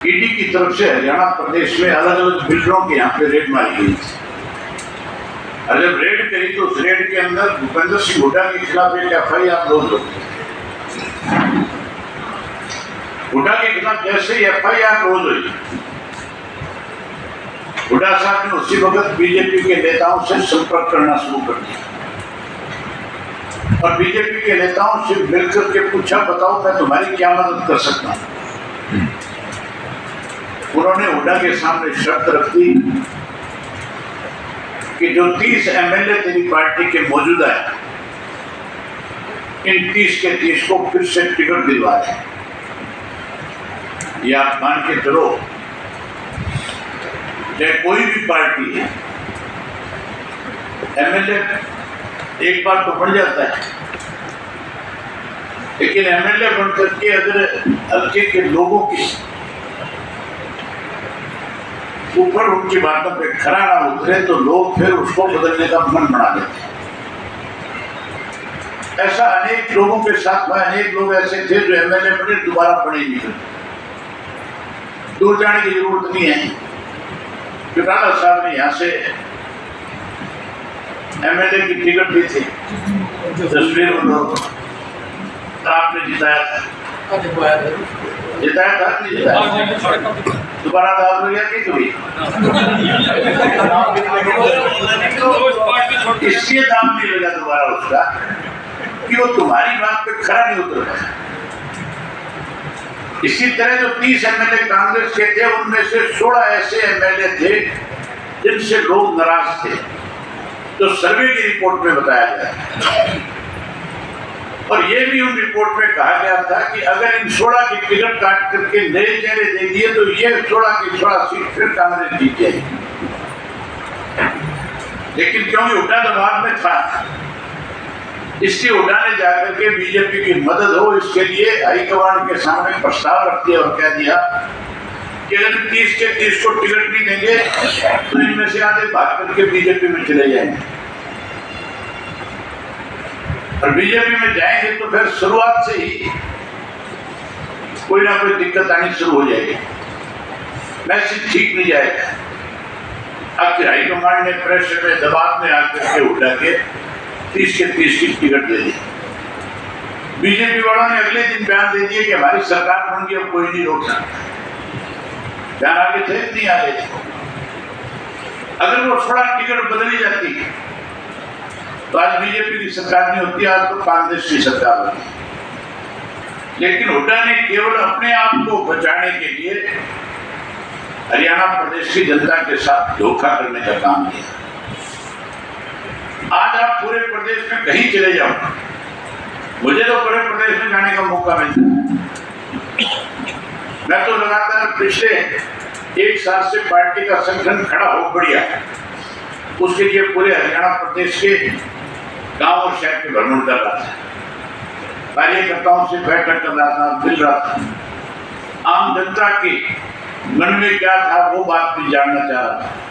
ED की तरफ से हरियाणा प्रदेश में अलग अलग बिल्डरों के यहाँ पे रेड मारी गई थी। और जब रेड करी तो उस रेड के अंदर भूपेंद्र सिंह हुड्डा के खिलाफ एक FIR लॉन्च होती है। हुड्डा के खिलाफ जैसे ही FIR लॉन्च हुई, हुड्डा साहब ने उसी वक्त बीजेपी के नेताओं से संपर्क करना शुरू कर दिया और बीजेपी के नेताओं से मिलकर के पूछा, बताओ मैं तुम्हारी क्या मदद कर सकता हूँ। उन्होंने हुड्डा के सामने शर्त रख दी कि जो 30 MLA तेरी पार्टी के मौजूदा है, इन 30 के 30 को फिर से टिकट दिलवा दें। ये आप मान के चलो, चाहे कोई भी पार्टी है, MLA एक बार तो बढ़ जाता है, लेकिन MLA बन करके अगर हल्के के लोगों की ऊपर उनकी बातों पे खरा ना उतरे तो लोग फिर उसको बदलने का मन बना देते हैं। ऐसा अनेक लोगों के साथ में, अनेक लोग ऐसे थे जो MLA बने, दोबारा बने नहीं। दूर जाने की जरूरत नहीं है। राणा साहब ने यहाँ से MLA की टिकट दी थी, तस्वीर आपने जिताया था, जिताया था नहीं जिताया, दोबारा दाव हो गया कि कभी इसलिए दाम नहीं लगा दोबारा उसका कि वो तुम्हारी बात पे खरा नहीं उतर पाया। इसी तरह जो 30 MLA कांग्रेस के थे, उनमें से 16 ऐसे MLA थे जिनसे लोग नाराज थे, तो सर्वे की रिपोर्ट में बताया गया। और ये भी उन रिपोर्ट में कहा गया था कि अगर इन 16 की टिकट काट करके नए चेहरे दे दिए तो ये 16 की 16 सीट फिर कांग्रेस जीत जाएगी। लेकिन क्योंकि हुड्डा दबाव में था, इसलिए हुड्डा ने जाकर के बीजेपी की मदद हो इसके लिए हाईकमान के सामने प्रस्ताव रख दिया और कह दिया कि अगर 30 के 30 को टिकट नहीं देंगे तो इनमें से आधे भाग करके बीजेपी में चले जाएंगे। और बीजेपी में जाएंगे तो फिर शुरुआत से ही कोई ना कोई दिक्कत आनी शुरू हो जाएगी, मैसेज ठीक नहीं जाएगा। अब हाईकमान ने प्रेशर में, दबाव में आकर के हुड्डा के 30 के 30 की टिकट दे दी। बीजेपी वालों ने अगले दिन बयान दे दिया कि हमारी सरकार बन गई, अब कोई नहीं रोक सकता। बयान आगे थे नहीं आगे थे। अगर वो थोड़ा टिकट बदली जाती तो आज बीजेपी की सरकार नहीं होती, आज तो कांग्रेस की सरकार होती। लेकिन हुड्डा ने केवल अपने आप को बचाने के लिए हरियाणा प्रदेश की जनता के साथ धोखा करने का काम किया। आज आप पूरे प्रदेश में कहीं चले जाओ, मुझे तो पूरे प्रदेश में जाने का मौका मिलता है। मैं तो लगातार पिछले 1 साल से पार्टी का संगठन खड़ा हो बढ़िया, उसके लिए पूरे हरियाणा प्रदेश के गांव और शहर के भ्रमण कर रहा था, कार्यकर्ताओं से बैठक कर रहा था, मिल रहा था, आम जनता के मन में क्या था वो बात भी जानना चाह रहा था।